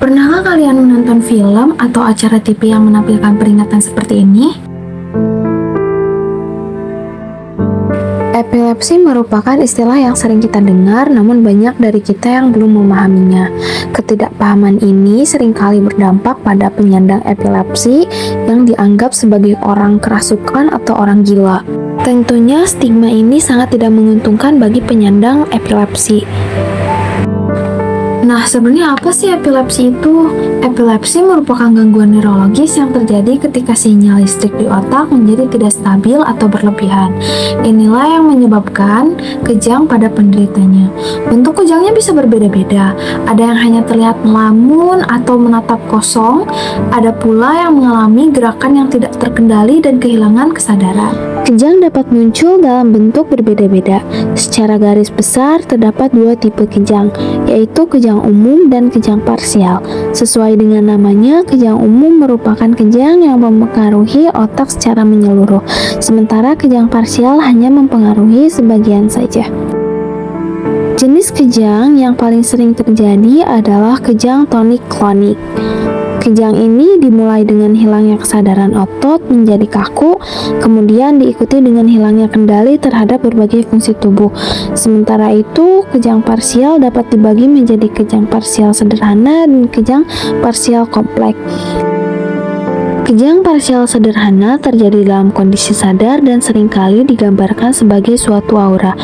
Pernahkah kalian menonton film atau acara TV yang menampilkan peringatan seperti ini? Epilepsi merupakan istilah yang sering kita dengar, namun banyak dari kita yang belum memahaminya. Ketidakpahaman ini seringkali berdampak pada penyandang epilepsi yang dianggap sebagai orang kerasukan atau orang gila. Tentunya stigma ini sangat tidak menguntungkan bagi penyandang epilepsi. Nah, sebenarnya apa sih epilepsi itu? Epilepsi merupakan gangguan neurologis yang terjadi ketika sinyal listrik di otak menjadi tidak stabil atau berlebihan. Inilah yang menyebabkan kejang pada penderitanya. Bentuk kejangnya bisa berbeda-beda. Ada yang hanya terlihat melamun atau menatap kosong, ada pula yang mengalami gerakan yang tidak terkendali dan kehilangan kesadaran. Kejang dapat muncul dalam bentuk berbeda-beda. Secara garis besar, terdapat dua tipe kejang, yaitu kejang umum dan kejang parsial. Sesuai dengan namanya, kejang umum merupakan kejang yang mempengaruhi otak secara menyeluruh, sementara kejang parsial hanya mempengaruhi sebagian saja. Jenis kejang yang paling sering terjadi adalah kejang tonik-klonik. Kejang ini dimulai dengan hilangnya kesadaran otot menjadi kaku, kemudian diikuti dengan hilangnya kendali terhadap berbagai fungsi tubuh. Sementara itu, kejang parsial dapat dibagi menjadi kejang parsial sederhana dan kejang parsial kompleks. Kejang parsial sederhana terjadi dalam kondisi sadar dan seringkali digambarkan sebagai suatu aura.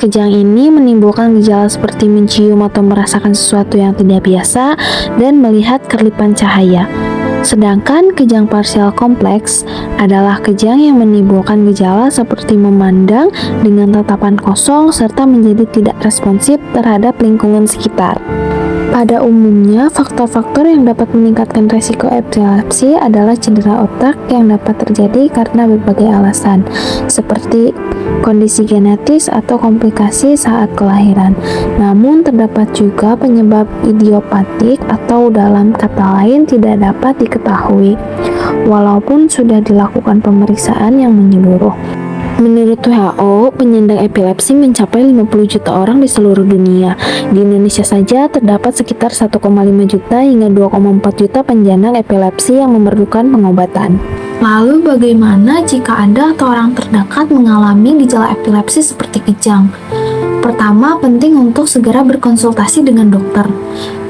Kejang ini menimbulkan gejala seperti mencium atau merasakan sesuatu yang tidak biasa dan melihat kerlipan cahaya. Sedangkan kejang parsial kompleks adalah kejang yang menimbulkan gejala seperti memandang dengan tatapan kosong serta menjadi tidak responsif terhadap lingkungan sekitar. Pada umumnya, faktor-faktor yang dapat meningkatkan resiko epilepsi adalah cedera otak yang dapat terjadi karena berbagai alasan, seperti kondisi genetis atau komplikasi saat kelahiran. Namun, terdapat juga penyebab idiopatik atau dalam kata lain tidak dapat diketahui, walaupun sudah dilakukan pemeriksaan yang menyeluruh. Menurut WHO, penyandang epilepsi mencapai 50 juta orang di seluruh dunia. Di Indonesia saja terdapat sekitar 1,5 juta hingga 2,4 juta penyandang epilepsi yang memerlukan pengobatan. Lalu bagaimana jika Anda atau orang terdekat mengalami gejala epilepsi seperti kejang? Pertama, penting untuk segera berkonsultasi dengan dokter.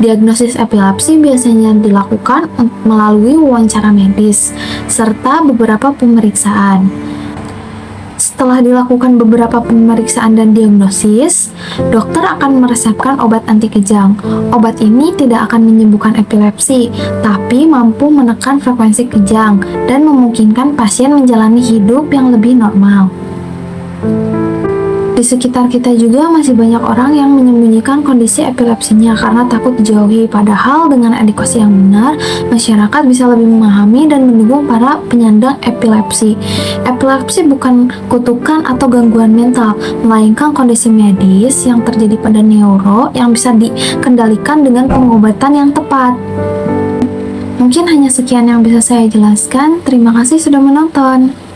Diagnosis epilepsi biasanya dilakukan melalui wawancara medis, serta beberapa pemeriksaan. Setelah dilakukan beberapa pemeriksaan dan diagnosis, dokter akan meresepkan obat anti kejang. Obat ini tidak akan menyembuhkan epilepsi, tapi mampu menekan frekuensi kejang dan memungkinkan pasien menjalani hidup yang lebih normal. Di sekitar kita juga masih banyak orang yang menyembunyikan kondisi epilepsinya karena takut dijauhi, padahal dengan edukasi yang benar, masyarakat bisa lebih memahami dan mendukung para penyandang epilepsi. Epilepsi bukan kutukan atau gangguan mental, melainkan kondisi medis yang terjadi pada neuro yang bisa dikendalikan dengan pengobatan yang tepat. Mungkin hanya sekian yang bisa saya jelaskan. Terima kasih sudah menonton.